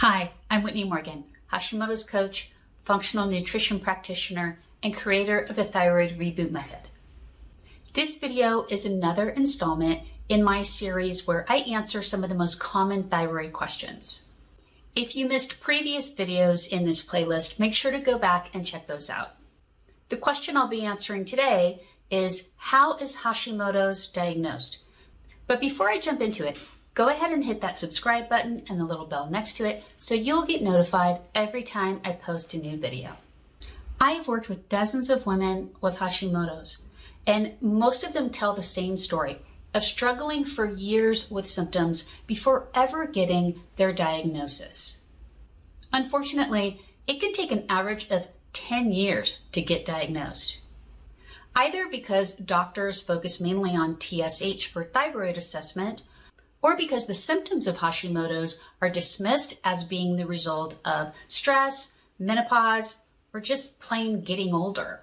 Hi, I'm Whitney Morgan, Hashimoto's coach, functional nutrition practitioner, and creator of the Thyroid Reboot Method. This video is another installment in my series where I answer some of the most common thyroid questions. If you missed previous videos in this playlist, make sure to go back and check those out. The question I'll be answering today is, how is Hashimoto's diagnosed? But before I jump into it, go ahead and hit that subscribe button and the little bell next to it so you'll get notified every time I post a new video. I have worked with dozens of women with Hashimoto's, and most of them tell the same story of struggling for years with symptoms before ever getting their diagnosis. Unfortunately, it can take an average of 10 years to get diagnosed. Either because doctors focus mainly on TSH for thyroid assessment, or because the symptoms of Hashimoto's are dismissed as being the result of stress, menopause, or just plain getting older.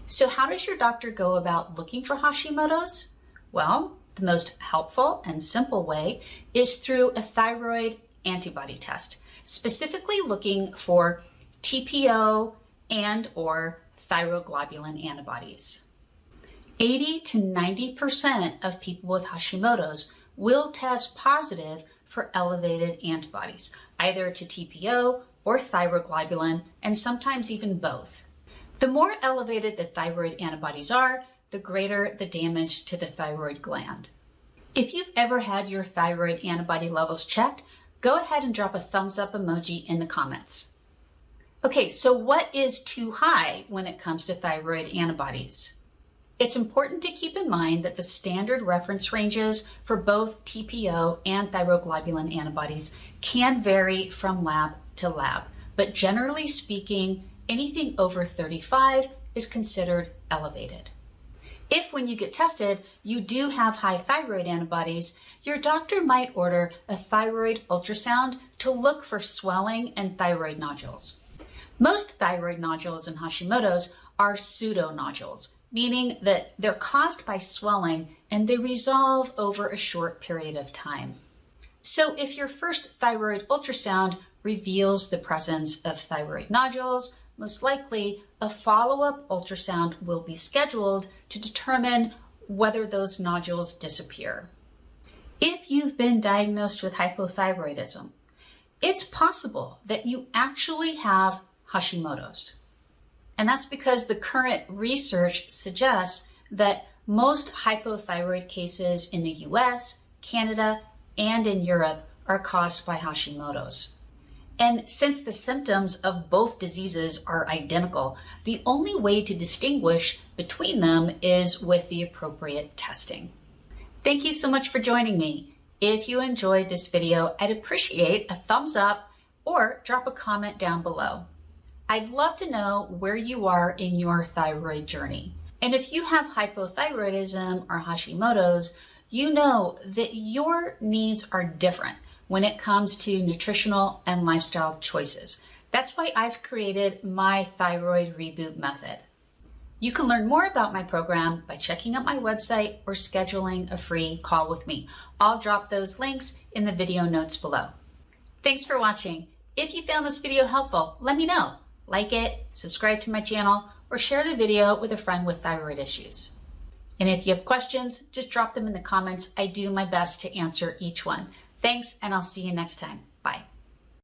So how does your doctor go about looking for Hashimoto's? Well, the most helpful and simple way is through a thyroid antibody test, specifically looking for TPO and or thyroglobulin antibodies. 80 to 90% of people with Hashimoto's will test positive for elevated antibodies, either to TPO or thyroglobulin, and sometimes even both. The more elevated the thyroid antibodies are, the greater the damage to the thyroid gland. If you've ever had your thyroid antibody levels checked, go ahead and drop a thumbs up emoji in the comments. Okay, so what is too high when it comes to thyroid antibodies? It's important to keep in mind that the standard reference ranges for both TPO and thyroglobulin antibodies can vary from lab to lab, but generally speaking, anything over 35 is considered elevated. If when you get tested, you do have high thyroid antibodies, your doctor might order a thyroid ultrasound to look for swelling and thyroid nodules. Most thyroid nodules in Hashimoto's are pseudo nodules, meaning that they're caused by swelling and they resolve over a short period of time. So if your first thyroid ultrasound reveals the presence of thyroid nodules, most likely a follow-up ultrasound will be scheduled to determine whether those nodules disappear. If you've been diagnosed with hypothyroidism, it's possible that you actually have Hashimoto's. And that's because the current research suggests that most hypothyroid cases in the US, Canada, and in Europe are caused by Hashimoto's. And since the symptoms of both diseases are identical, the only way to distinguish between them is with the appropriate testing. Thank you so much for joining me. If you enjoyed this video, I'd appreciate a thumbs up or drop a comment down below. I'd love to know where you are in your thyroid journey. And if you have hypothyroidism or Hashimoto's, you know that your needs are different when it comes to nutritional and lifestyle choices. That's why I've created my Thyroid Reboot Method. You can learn more about my program by checking out my website or scheduling a free call with me. I'll drop those links in the video notes below. Thanks for watching. If you found this video helpful, let me know. Like it, subscribe to my channel, or share the video with a friend with thyroid issues. And if you have questions, just drop them in the comments. I do my best to answer each one. Thanks, and I'll see you next time. Bye.